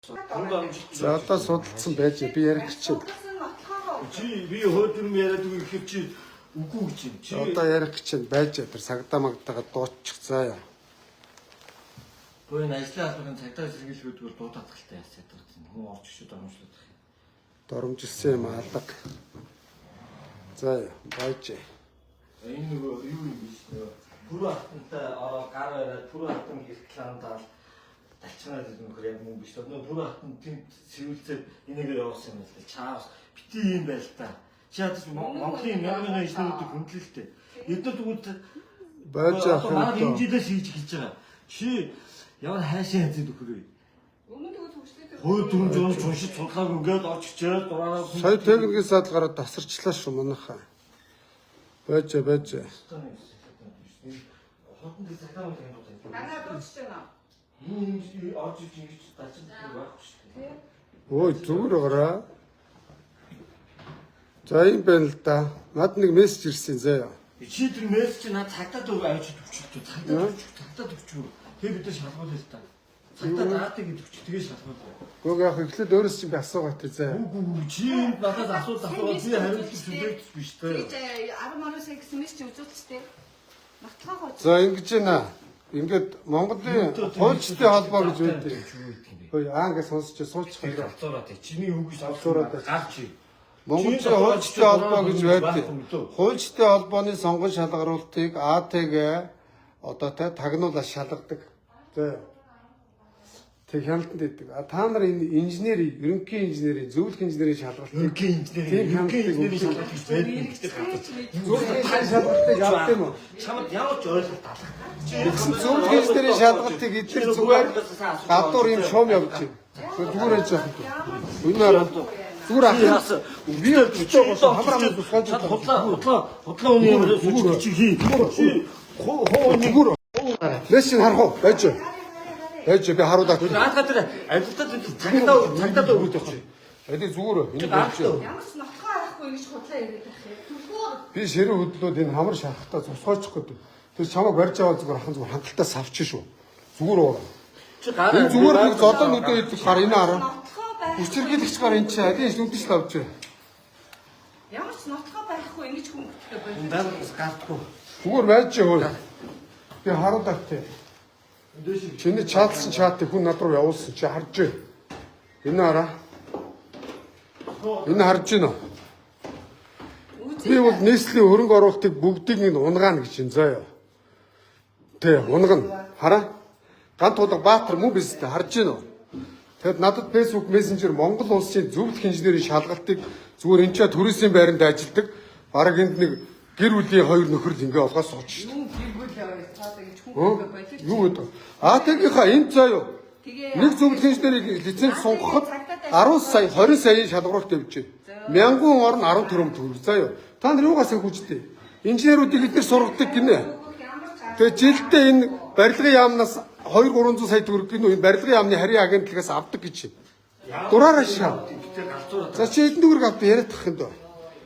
За одоо судалсан байж би ярих гэж. Чи би хөөдрөм яриад өгөх чи үгүй гэж юм. Чи Одоо ярих гэж байж тэр сагдаа магтаага дуучих заяа. боо энэ ажлын албаны цагдаа сэргийлгүүд бол дуудаад талтай яасан гэдэг. Хүн орж иршүүд оромжлоод. Доромжилсан юм алга. За байж. Энэ нөгөө юу юм биш нөгөө пүрүү хатантай ороо гар бариад пүрүү хатан хэрэгтлаандаа талчнаад нөхөр яг мөн биш. Нөгөө пүрүү хатан тийм сэрүүлцээд энийгээ явуулсан юм л да. Чаавс бити юм байл та. Чи ядаж Монголын 1000 ижлүүдийг хөндлөлтэй. Эдгээр түгүүд Байж ах юм маань доо. энэ жилээс хийж гэлж байгаа. Чи ямар хайшаа хязид өгөх вэ? Хөөд дүрм жоон чуншид судлааг ингээд орж ичээд дураараа Сая техникийн садлгараа тасарчлаа шүү манайхаа. Байж. Хотын дэс цагдаа мөн юм байна. Танаа дуусч байна. Юу орж иж ингэж тачин байхгүй шүү дээ. Ой зүгээр гараа. За юм байна л да. Над нэг мессеж ирсэн заяа. Чи тэр мессеж над цагдаад өг авч өгчөө. Цагдаад өгчөө. Тэг бид нар шалгуулъя л та. Цагдаа даадаг гэж өгч тэгээ шалгуулъя. Гүг яах эхлээд өөрөөс чинь би асуугаад тий заяа. Үгүй чи энд надад асуулт би хариулт хүлээгдэж биш Тэгээд дээ. 10 сая гэсэн мэс чи үзүүлчихтэй. Нотлохоо гоо. За ингэж байна. Ингээд Монголын хуульчдын холбоо гэж байдаг. Хөөе англи сонсч суучих Тэр юм. авцаараа тий. Чиний үгүйс Авцаараа авцаараа гарч ий. Монголын хуульчдын холбоо гэж байдаг. Хуульчдын холбооны сонгон шалгаруултыг АТГ одоо тагнуулаад шалгадаг. За. Тэг хяналтанд идэг. Та нар энэ инженери, ерөнхий инженерийн, зөвлөх инженерийн шалгалтыг Ерөнхий инженерийн шалгалт гэж байдаг. зөвлөх шалгалтыг авдаг юм уу? Чамд ямар ч ойлголт алах. Зөвлөх инженерийн шалгалтыг эдгээр зүгээр гадуур юм шуум явж байна. Зүгээр байж байгаа юм. Үнээр зүгээр ах. Би өчтөө гоо хамраа тусгаж Худлаа үний юм чи хий. зүгээр. Лэшин харах уу? Байж. Байж би харуулаад. Наадга тэр ажилтнууд цагдаад өгөөд явах. Эдгээр зүгээр. Энэ байж. Ямар ч нотлохоо арахгүй ингэж худлаа ирээд байх юм. Түлхүүр. Би ширээ хөдлөөд энэ хамар шахахтаа цусгоочих гээд. Тэр чамайг барьж аваад зүгээр ахын зүгээр хангалттай савчих шүү. Зүгээр уу. Чи гараа Энэ зүгээр нэг зодон нүдэ идэх гар энэ хараа. Нотлохоо байх. Хүчирхийлэгч гар энэ чи алин нүдэж л авч. Ямар ч нотлохоо байхгүй ингэж хүн гүтгэх байх. даа гартгүй. Зүгээр байж хөөе. Би харуулаад тий. Чиний чаалсан чатыг хүн над руу явуулсан чи харж байна. Энэ хараа. Энэ харж байна уу? Би бол нийслэлийн хөрөнгө оруулалтыг бүгдийг нь унгаана гэж энэ заяа. Тэ унгана. Хараа. Гант тулга Баатар мөн биз дээ харж байна уу? Тэгэд надад Facebook Messenger Монгол улсын зөвлөх инженерийн шалгалтыг зүгээр энэ чад төрөөсийн байранд ажилдаг. Бараг энд нэг гэр бүлийн хоёр нөхөр л ингээ олгоод сууж шүү. Хүн гэргүүл яваад цаадаг гэж хүн байдаг. Юу гэдэг? АТГ-ийнхаа энэ заяа. Нэг зөвлөх инженерийг лиценз сонгоход 10 сая 20 саяын шалгуулалт явж байна. Мянган орн 10 төгрөг төгрөг заяа. Та нар юугаас хүчтэй? Инженеруудыг эдгээр сургадаг гинэ. Тэгээ жилдээ энэ барилгын яамнаас 2-300 сая төгрөг гинэ энэ барилгын яамны харийн агентлагаас авдаг гэж. Дураараа шаа. За чи эдэн төгрөг авдаг яриад тах юм доо.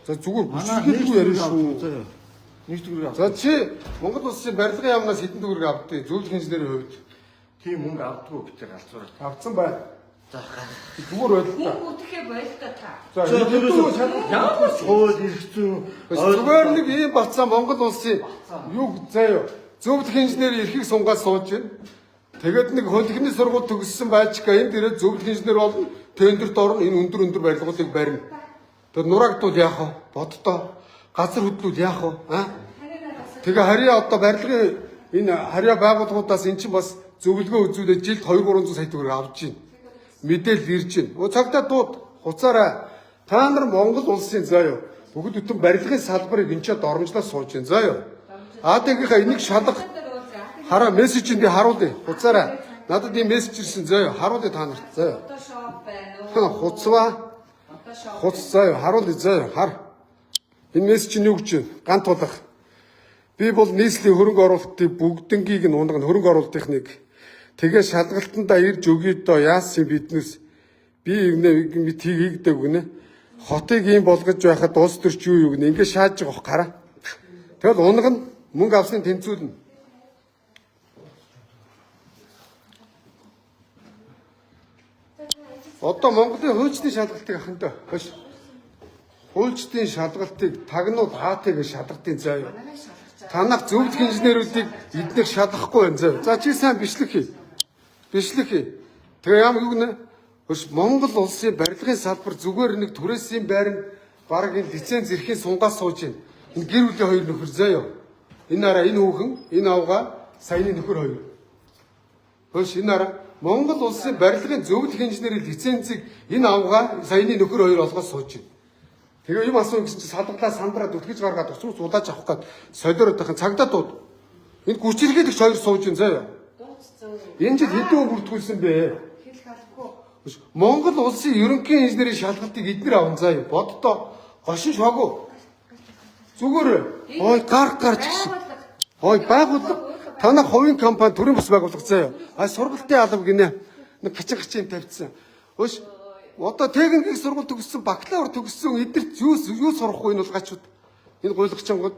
За зүгээр бүжиглэлгүй ярина шүү. Нэг төгрөг За чи Монгол улсын барилгын яамнаас хэдэн төгрөг авдаг зөвлөх инженерийн хувьд? тийм мөнгө авдаггүй битэр галзуураа. Авцсан бай. За Зүгээр байлаа. Хүн гүтгэхээ байлаа та. За ямар ч хууль эрхцүү зүгээр нэг ийм бацаа Монгол улсын юу заяа зөвлөх инженерийн эрхийг сунгаад сууж байна. Тэгээд нэг хөлхний сургууль төгссөн байчка энд ирээд зөвлөх инженер болно. Тендерт орно энэ өндөр барилгуудыг барина. Тэгээд нурагдвал яах вэ? Боддоо газар хөдлөл яах вэ? Тэгээ харьяа одоо барилгын энэ харьяа байгууллагуудаас эн чинь бас зөвлөгөө үзүүлээд жилд 2-300 сая төгрөг авч байна. Мэдээлэл ирж байна. Цагтаа дууд хуцаараа та нар Монгол улсын заяа бүгд бүтэн барилгын салбарыг энчээд оромжлоод сууж байна заяа. АТГ-ийнхаа энийг шалгах хараа мессежинд би харуулъя. Хуцаараа надад ийм мессеж ирсэн заяа харуулъя та нарт заяа. Одоо шоп байна уу? Хуцваа. Одоо шоп. Хуц заяа харуулъя заяа хар. Энэ мессеж нь юу гэж байна? Гант тулах. Би бол нийслэлийн хөрөнгө оруулалтыг бүгднгийг нь унгана хөрөнгө оруулалтын нэг тэгээ шалгалтандаа ирж өгье доо яасан биднес би мэд хийгдэг гинэ хотыг ийм болгож байхад улс төрч юу гинэ ингэ шааж байгаа гараа тэгэл унгана мөнгө авсан тэнцүүлнэ Одоо Монголын хуульчдын шалгалтыг ахантай хөөш. Хуульчдын шалгалтыг тагнууд хаатыг шалгалтын заяа. Танах зөвлөх инженерүүдийг эдгээр шалгахгүй байна заяа. За чи сайн бичлэг хий. Бичлэг хий. Тэгээ ямар юу гэнэ? Хөөш Монгол улсын барилгын салбар зүгээр нэг түрээсийн байранд баг энэ лиценз эрхийн сунгаас сууж байна. Энэ гэр бүлийн хоёр нөхөр заяа. Энэ араа энэ хүүхэн, энэ авгаа саяны нөхөр хоёр. Хөөш энэ араа Монгол улсын барилгын зөвлөх инженерийн лицензийг энэ авгаа саяны нөхөр хоёр олгож сууж байна. Тэгээ юм асуу гэсэн чинь салгалаа сандраад үтгэж гаргаад уцрууц удаач авах гээд солиороод байхын цагдаа дууд. Энэ гүчилгээд их хоёр сууж байна заяа. Энэ жил хэдэн хүн бүртгүүлсэн бэ? Монгол улсын ерөнхий инженерийн шалгалтыг эдгээр аван заяа. Боддоо гошин шогоо. Зүгээр ой гарч гişиг. Ой байгууллага танах хувийн компани төрийн бас байгууллага заяа. Сургалтын алба гинэ. Нэг гिचгчийн тавьчихсан. Хөөш одоо техникийн сургууль төгссөн, бакалавр төгссөн эдгэрт юу сурах вэ энэ бол гачууд. Энэ гуйлагчингууд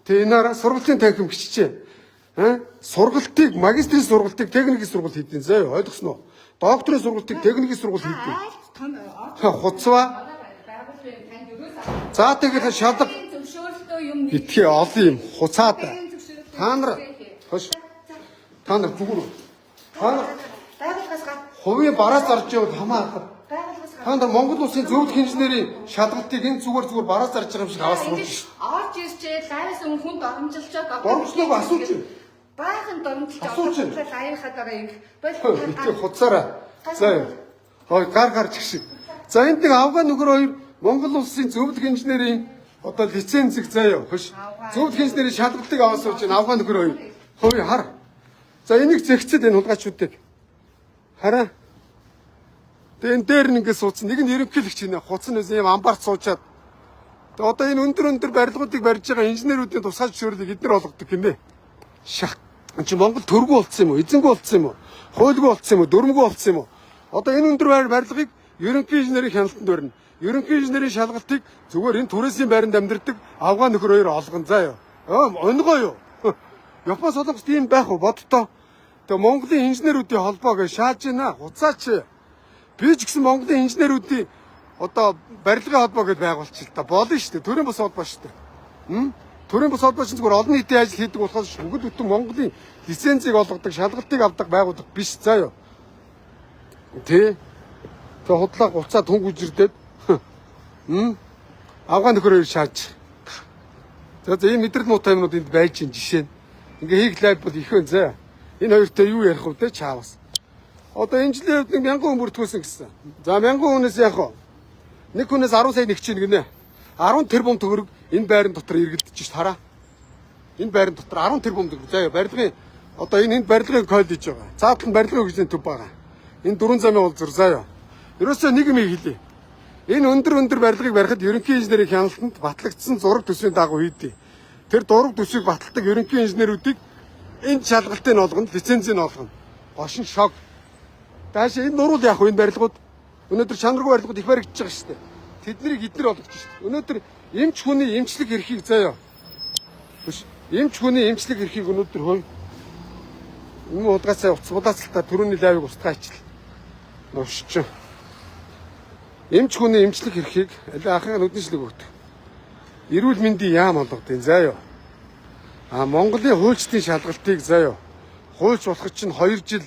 тэгээ энаараа сургалтын танхим гिचжээ. Сургалтыг, магистрийн сургалтыг техникийн сургууль хийдин заяа. Ойлгосноо? Докторийн сургалтыг техникийн сургууль хийдин. Хуцва. За тэгээд шалга итгэ олон юм хуцаад. Та нар хош. Та нар бүгүр. Та нар хувийн бараа зарж явал хамаахан. Та нар Монгол улсын зөвлөх инженерийн шалгалтыг энэ зүгээр бараа зарж байгаа юм шиг аваад сууж шээ. Орж ирчээ, лайвс хүн доромжилчоод Доромжлог асууж. Баахан доромжилж аваад лайвхаа дараа ингэ. Итгэ хуцаараа. За. Хой гарч гişиг. За энэ нэг авгаа нөхөр хоёр Монгол улсын зөвлөх инженерийн одоо лицензийг заяа хөш. Зөвлөх инженерийн шалгалтыг аваад сууж байна авгаа нөхөр хоёр. Хой хар. За энийг зэгцэд энэ хулгайчуудыг. Хараа. Тэгээ энэ дээр нэг ингэ суудсан. Нэг нь ерөнхийлөгч нэ хуцсан үс юм амбарт суучаад. Тэгээ одоо энэ өндөр барилгуудыг барьж байгаа инженеруудын тусгай зөвшөөрлийг эдгээр олгодог гинэ. Шах. Энд чи Монгол төргүү болцсон юм уу? Эзэнгүй болцсон юм уу? Хуулгүй болцсон юм уу? Дөрмгүй болцсон юм уу? Одоо энэ өндөр барилгыг ерөнхий инженерийн хяналтанд барина. Ерөнхий инженерийн шалгалтыг зүгээр энэ түрээсийн байранд амьдардаг авгаа нөхөр хоёр олгон заяа. Онгоо юу? Япон солонгос тийм байх уу? Бодтоо. Тэгээ Монголын инженерүүдийн холбоо гэж шааж байна. Хуцаач. Би ч гэсэн Монголын инженерүүдийн одоо барилгын холбоо гэж байгуулчих л та. Болно шүү дээ. Төрийн бус холбоо шүү дээ. Төрийн бус холбоо чинь зүгээр олон нийтийн ажил хийдэг болохоос бүгд бүтэн Монголын лицензийг олгодог, шалгалтыг авдаг байгууллага биш заяа. Тэ. Тэгээ худлаа гуцаа түн гүжирдээд авгаа нөхөр хоёр шааж. За ийм мэдрэл муутай юмнууд энд байж гин жишээ нь. Ингээ хийх лайв бол их өн зэ. Энэ хоёртой юу ярих вэ те чаавас. Одоо энэ жилийн хувьд 1000 хүн бүртгүүлсэн гэсэн. За 1000 хүнээс яах вэ? Нэг хүнээс 10 сая нэг чинь гинэ. 10 тэрбум төгрөг энэ байран дотор эргэлдэж шít хараа. Энэ байран дотор 10 тэрбум төгрөг. За барилгын одоо энэ барилгын коллеж байгаа. Цаатал нь барилгын хөгжлийн төв байгаа. Энэ 4 замын уулзар заяа. Ерөөсөө нэг юм хэлье. Энэ өндөр барилгыг барихад ерөнхий инженерийн хяналтанд батлагдсан зураг төсвийн дагуу хийдий. Тэр зураг төсвийг баталдаг ерөнхий инженерүүдийг энэ шалгалтыг нь олгоно, лицензийг нь олгоно. Гошин шог. Даашаа энэ нуруул яах вэ энэ барилгууд? Өнөөдөр чанаргүй барилгууд их баригдаж байгаа шүү дээ. Тэднийг эднэр олгож шүү дээ. Өнөөдөр эмч хүний эмчлэг эрхийг заяа. Биш. Эмч хүний эмчлэг эрхийг өнөөдөр хөөе. Энэ удгаасаа уцбулаацалтаа төрөний лайвыг устгаач л. Нушч. Эмч хүний эмчлэг эрхийг ахын өдөржлөг өгдөг. Эрүүл мэндийн яам олгодیں۔ Заяа. Монголын хуульчдын шалгалтыг заяа. Хуульч болох чинь 2 жил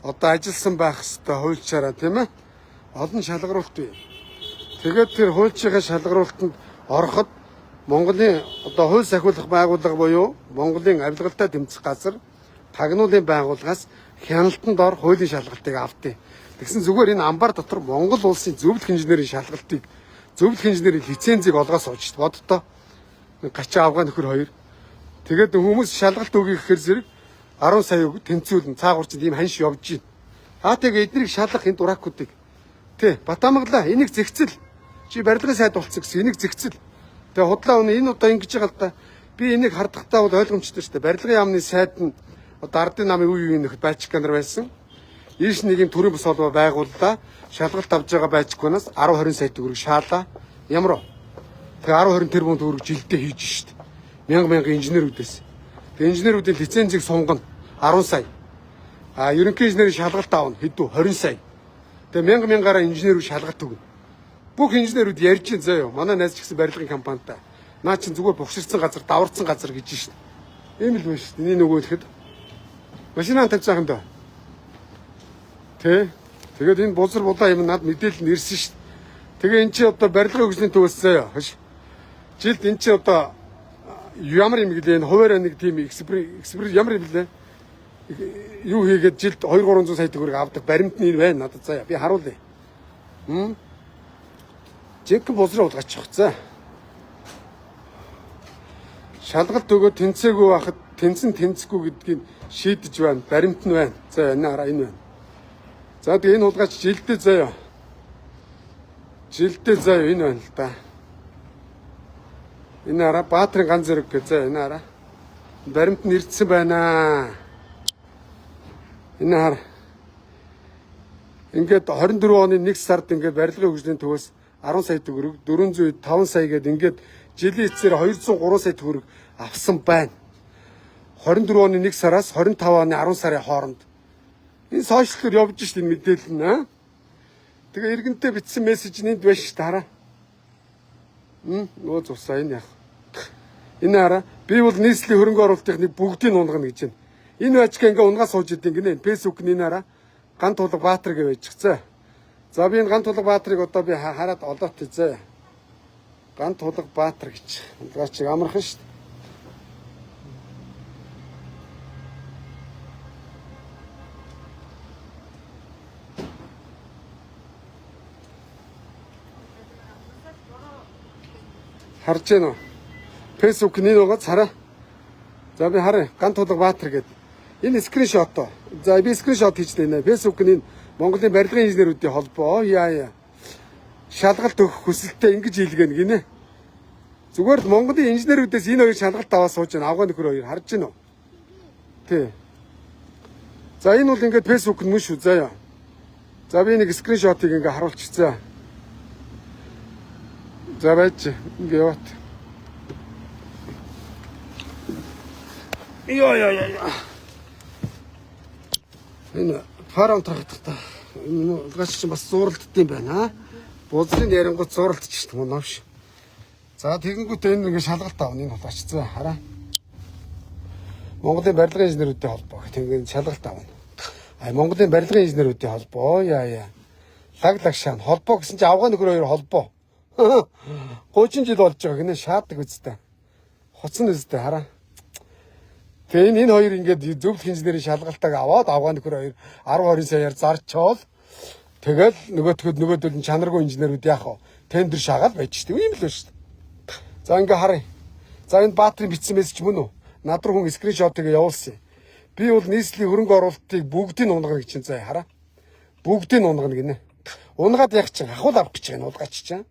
одоо ажилласан байх хэвээр хуульчаараа тийм ээ. Олон шалгаруулт бий. Тэгээд тэр хуульчийн шалгаруултанд ороход Монголын одоо хууль сахиулах байгууллага буюу Монголын авилгалтай тэмцэх газар тагнуулын байгууллагаас хяналтанд ор хуулийн шалгалтыг авдیں۔ Тэгсэн зүгээр энэ амбар дотор Монгол улсын зөвлөх инженерийн шалгалтыг зөвлөх инженерийн лицензийг олгоос сууж боддоо. Гачаа авгаа нөхөр хоёр. Тэгээд хүмүүс шалгалт өгье гэхээр зэрэг 10 сая үг тэнцүүлэн цаагуурчд ийм ханш явж байна. Тэгээд эднийг шалгах энэ дуракуудыг тий Батамглаа энийг зэгцэл чи барилгын сайд болцсон гэсэн энийг зэгцэл. Тэгээд худлаа өнө энэ удаа ингэж байгаа л да. Би энийг хардахтаа бол ойлгомжтой шүү дээ. Барилгын яамны сайд нь одоо ардын намын үе нөх Балтиканаар байсан. Ийш нэг юм төрийн бус холбоо байгууллаа. Шалгалт авж байгаа Балтиканаас 10-20 сая төгрөг шаалаа. Ямар вэ? Тэгээ 10-20 тэрбум төгрөг жилдээ хийж шít. Мянга инженерүүдээс. Тэгээ инженерүүдийн лицензийг сунгана 10 сая. Ерөнхий инженерийн шалгалт аавна хэдүү 20 сая. Тэгээ мянгаараа инженерүүд шалгалт өгнө. Бүх инженерүүд ярьж байна заяа. Манай найз ч гэсэн барилгын компанитай. Наа чин зүгээр бохирцсан газар, даварцсан газар гэж шин. Ийм л байна шүү дээ. Эний нөгөө ихэд машинаа тавьж байгаа юм даа. Тэ. Тэгээд энэ бузар булаа юм над мэдээлэл нь ирсэн шүү дээ. Тэгээ эн чи одоо барилгын хөгжлийн төвөөс заяа. Хаш. Жилд эн чи одоо ямар юм гэлээ хуваараа нэг тийм экспресс ямар юм блэ? Юу хийгээд жилд 2-300 сая төгрөг авдаг баримт нь байна надад заяа. Би харуулъя. Жинхэнэ бузраа уулгаачих за. Шалгалт өгөө тэнцээгүй байхад тэнцэн тэнцэхгүй гэдгийг шийдэж байна. Баримт нь байна. За энэ хараа энэ байна. За тэгээ энэ уулгаач жилдээ заяа. Жилдээ заяа энэ байна л да. Энэ хараа Баатрин ганц зэрэг гэж заяа энэ хараа. Баримт нь ирдсэн байна. Энэ хараа. Ингээд 24 оны 1 сард ингээд барилгын хөгжлийн төвөөс 10 сая төгрөг 405 сая гээд ингээд жилийн эцсээр 203 сая төгрөг авсан байна. 24 оны 1 сараас 25 оны 10 сарын хооронд. Энэ сошиалгаар явж шít энэ мэдээлэл нь аа. Тэгээ иргэнтэй бичсэн мессеж нэнд байна шít хараа. Нөө зурсаа энэ яг. Энэ хараа. Би бол нийслэлийн хөрөнгө оруулалтын бүгдийг унгана гэж байна. Энэ ажиг ингээ унгаа сууж идэв гинэ. Facebook нь энэ хараа. Ган тулга Баатар гэж байчихсан. За би энэ Ган тулга Баатарыг одоо би хараад олоод тийзээ. Ган тулга Баатар гэж. Унгаач амархан шүү дээ. Харж байна уу? Facebook нь нөгөө цараа. За би харъя. Ган тулга Баатар гэдэг. Энэ скриншот. За би скриншот хийж байна. Facebook нь Монголын барилгын инженерүүдийн холбоо яа. Шалгалт өгөх хүсэлтээ ингэж хийлгэнэ гинэ. Зүгээр л Монголын инженерүүдээс энэ хоёр шалгалт аваад сууж байна. Авгаа нөхөр хоёр харж байна уу? Тий. За энэ бол ингээд Facebook нь мөн шүү заяа. За би нэг скриншотыг ингээ харуулчихсан. За байж ингээ яваад. Яа. Энэ фарам трактата энэ гаш чинь бас зуралддсан байна. Бузрын ярингууд зуралдчих шүү дээ новш. За тэгэнгүүтээ энэ ингээ шалгалт авна энэ хулгачцсан хараа. Монголын барилгын инженерүүдийн холбоо гэх тийм шалгалт авна. Монголын барилгын инженерүүдийн холбоо яа. Лаглаг шаан холбоо гэсэн чинь авгаа нөхөр хоёр холбоо. 30 жил болж байгаа гинэ шаадаг үстэй. Хоцсон үстэй хараа. Тэгээ энэ хоёр ингээд зөвлөх инженерийн шалгалтыг аваад авгаа нөхөр хоёр 10-20 саяар зарчаал. Тэгэл нөгөөдөл нь чанаргүй инженерүүд яах вэ? Тендер шагаал байж шүү дээ. Ийм л байна шүү дээ. За ингээ харъя. За энэ Баатрин бичсэн мессеж мөн үү? Над руу хүн скриншотыг явуулсан. Би бол нийслэлийн хөрөнгө оруулалтыг бүгдийг унгана гэж чинь заа хараа. Бүгдийг унгана гинэ. Унгаад яг чинь ахуул авах гэж байгаа уулгаач чинь.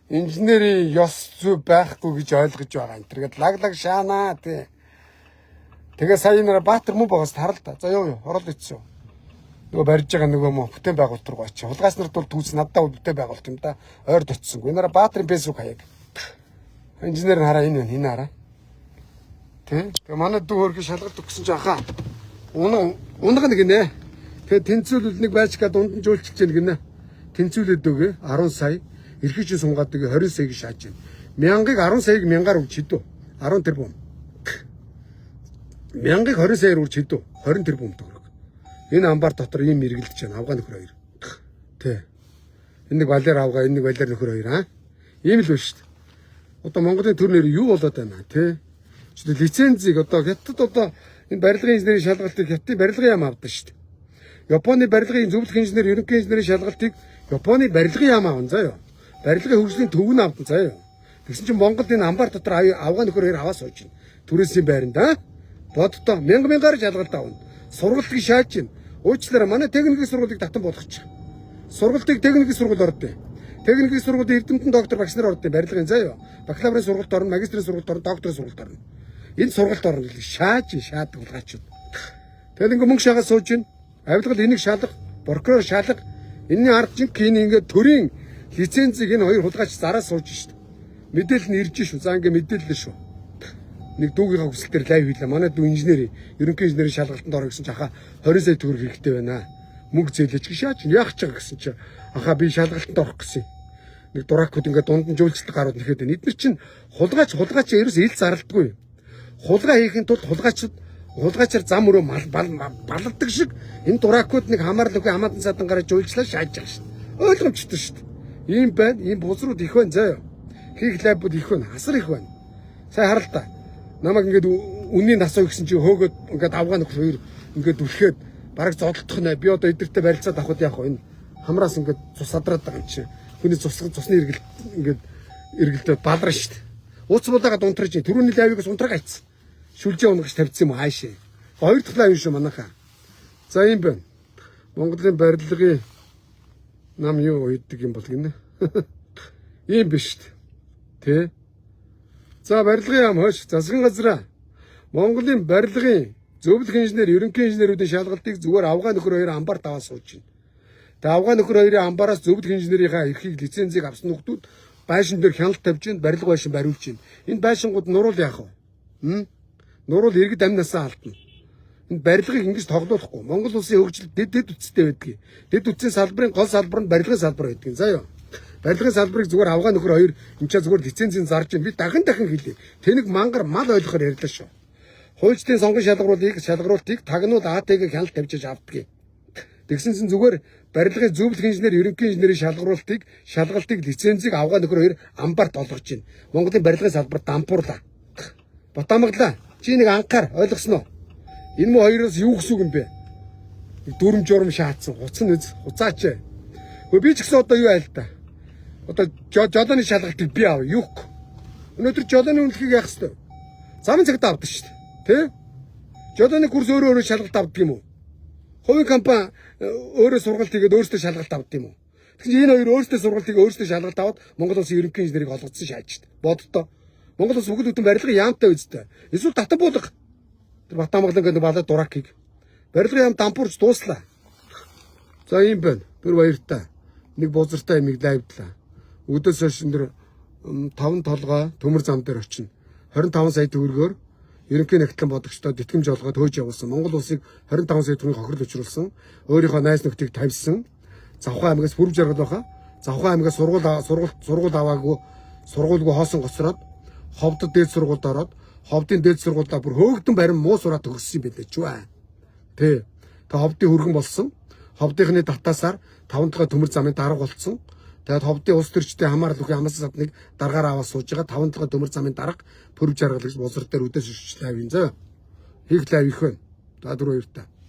Инженерийн ёс зүй байхгүй гэж ойлгож байгаа энэ. Тэгээд лаглаг шаанаа тий. Тэгээ сая нэр Баатар мөн байгаас харал та. За юу орол ицсэн. Нөгөө барьж байгаа нөгөө мө бүтээн байгуулалт руу очиж. Хулгаас нарт бол түүс надад бүтээн байгуулалт юм да. Ойр дотсонгүй. Энэ Баатрын Facebook хаяг. Инженер нь хараа энэ байна. Энэ хараа. Тэ. Тэгээ манай дүү хөргө шалгалт өгсөн ч анхаа. Унга нэг нэ. Тэгээ тэнцүүлэл нэг байж га дунд нь жуулчилж яаг нэ. Тэнцүүлээд өгөө 10 сая. Эрхэжин сунгаад өгөө 20 саяг шааж байна. 1000-ыг 10 саяг 1000-аар өгч хэдүү. 10 тэрбум. 1000-ыг 20 саяар үрж хэдүү 20 тэрбум төгрөг. Энэ амбар дотор ийм мэргэлдэж байна. Авгаа нөхөр хоёр. Тэ. Энэ нэг балер авгаа, энэ нэг балер нөхөр хоёр аа. Ийм л байна шүү дээ. Одоо Монголын төр нэр юу болоод байна те? Чи лицензийг одоо хятад одоо энэ барилгын инженерийн шалгалтыг хятадын барилгын яам авдаг шүү дээ. Японы барилгын зөвлөх инженер, ерөнхий инженерийн шалгалтыг Японы барилгын яам авна заяа. Барилгын хөгжлийн төв нь авдан заяа. Тэгсэн чинь Монголд энэ амбар дотор авгаа нөхөр хоёр аваа сууж байна. Түрээсийн байранд аа. Боддоо 1000-аар шалгалт авна. Сургалтыг шааж чинь. Уучлаарай манай техникийн сургуулийг татан болгочих. Сургалтыг техникийн сургууль ордё. Техникийн сургуулийн эрдэмтэн доктор багш нар ордё. Барилгын заяа. Бакалаврын сургалт орно, магистрийн сургалт орно, докторийн сургалт орно. Энэ сургалт орно гэж шаадаг булгаачуд. Тэгэл ингээ мөнгө шагаад сууж чинь. Авилгал энийг шалгах, прокурор шалгах. Энэний ард жинк ингээ төрийн лицензийг энэ хоёр хулгайч зараа сууж шít. Мэдээлэл нь ирж шүү. За ингээ мэдээлэл шүү. Нэг дүүгийнхаа хүсэлтээр лайв хийлээ. Манай дүү инженери, ерөнхий инженерийн шалгалтанд орё гэсэн чи хаа 20 сая төгрөг хэрэгтэй байна. мөнгө зээлэж гişаач яах ч байгаа гэсэн чи ахаа би шалгалтанд орох гэсэн. Нэг дуракууд ингээд дунд нь жуулчлалт гарууд нэхэд байна. Эдгээр чинь хулгайч ерөөс ил зарлдаггүй. Хулгай хийхин тулд хулгайчаар зам өрөө балладаг шиг энэ дуракууд нэг хамаарлахгүй хамаатан садан гараа жуулчлаа шааж байгаа шүү дээ. Ойлгомжтой шүү дээ. Ийм байна. Ийм бузрууд их байна заяа. Хийх лабууд их байна. Асар их байна. Сайн харал та. Намайг ингээд үнийн насаа өгсөн чи хөөгөөд ингээд авгаа нөхөр хоёр ингээд үлхээд бараг зодтолдох нэ. Би одоо эдгэртээ барилцаад авах яах вэ? Энэ хамраас ингээд цус адраад байгаа юм чи. Хүний цусны эргэлт ингээд эргэлдээд балраа шүү дээ. Ууц булаагаа дунтраж түрүүний лавигаас унтраг айцсан. Шүлжээ унгаж тавьчихсан юм хаашаа. Хоёр дахь лав юм шүү манайхаа. За юм байна. Монголын барилгын нам юу үйдэг юм бол гинэ. Ийм биш шүү дээ. Тэ. За барилгын яам хойш засгийн газраа Монголын барилгын зөвлөх инженер, ерөнхий инженерүүдийн шалгалтыг зүгээр авгаа нөхөр хоёр амбар таваа сууж байна. Тэгээ авгаа нөхөр хоёрын амбараас зөвлөх инженерийнхаа эрхийг лицензийг авсан хүмүүс байшин дээр хяналт тавьж байна, барилга байшин бариулж байна. Энэ байшингууд нуруул яах вэ? Нуруул иргэд амнасаа алдна. Энэ барилгыг ингэж тоглоулахгүй. Монгол улсын хөгжил дэд үтцтэй байдаг. Дэд үтцийн салбарын гол салбар нь барилгын салбар байдаг. За юу. Барилгын салбарыг зүгээр авгаа нөхөр хоёр энэ ч зүгээр лицензийн зарж байна. Би дахин хэлье. Тэнэг мангар мал ойлгохоор ярьлаа шүү. Хуульчдын сонгон шалгаруултыг тагнуул АТГ хяналт тавьж авдаг. Тэгсэн чинь зүгээр барилгын зөвлөх инженер, ерөнхий инженерийн шалгалтыг лицензийг авгаа нөхөр хоёр амбарт олгож байна. Монголын барилгын салбар дампуурлаа. Батамглаа. Чи нэг анхаар ойлгосноо. Энэ мө хоёроос юу гэсэн үг юм бэ? Дүрм журм шаацсан. Хуцсан үз. Хуцаач. Хөө би ч гэсэн одоо юу айл та. Одоо жолооны шалгалтыг би аав. Юух. Өнөөдөр жолооны үнэлгээг яах хэвээр. Замын цагт авдаг шүү дээ. Тэ? Жолооны курс өөрөө шалгалт авдаг юм уу? Хувийн компани өөрөө сургалт хийгээд өөрсдөө шалгалт авдаг юм уу? Тэгэхээр энэ хоёр өөрсдөө сургалт хийгээд өөрсдөө шалгалт аваад Монгол улсын ерөнхий инженерийг олгоцсон шааж шүү дээ. Боддоо. Монгол улс бүгд бүтэн барилгын яамтай үстэй. Эсвэл татан буулга. Тэр Батамгалан гэдэг балаа дуракийг. Барилгын яам дампуурч дууслаа. За юм байна. Тэр баяртай. Нэг бузартай ямиг лайвдлаа. Өдөөс хойш энэ 5 толгой төмөр зам дээр очино. 25 сая төгрөгөөр ерөнхий нэгтлэн бодогчдод тэтгэмж олгоод хөөж явуулсан. Монгол улсыг 25 сая төгрөгийн хохирол учруулсан. Өөрийнхөө найз нөхдийг тавьсан. Завхан аймагаас бүрв жаргал баха. Завхан аймагаас сургууль аваагүй сургуульгүй хоосон гоцроод ховдод дээд сургуульд ороод ховдын дээд сургуульдаа бүр хөөгдөн барин муу сураад төгссөн юм билээ ч үү. Тэ. Тэг ховдын хүргэн болсон. Ховдынхны татаасаар 5 дахь төмөр замын дарга болцсон. Тэгээд ховдын улс төрчдийн хамаарал бүхий амлсан садныг даргаараа аваад сууж байгаа 5 дахь төмөр замын дарга пөрв жаргал гэж бузар дээр үдээс шүчлээ авин зөө. Хийх лав их байна. За 4 2 та.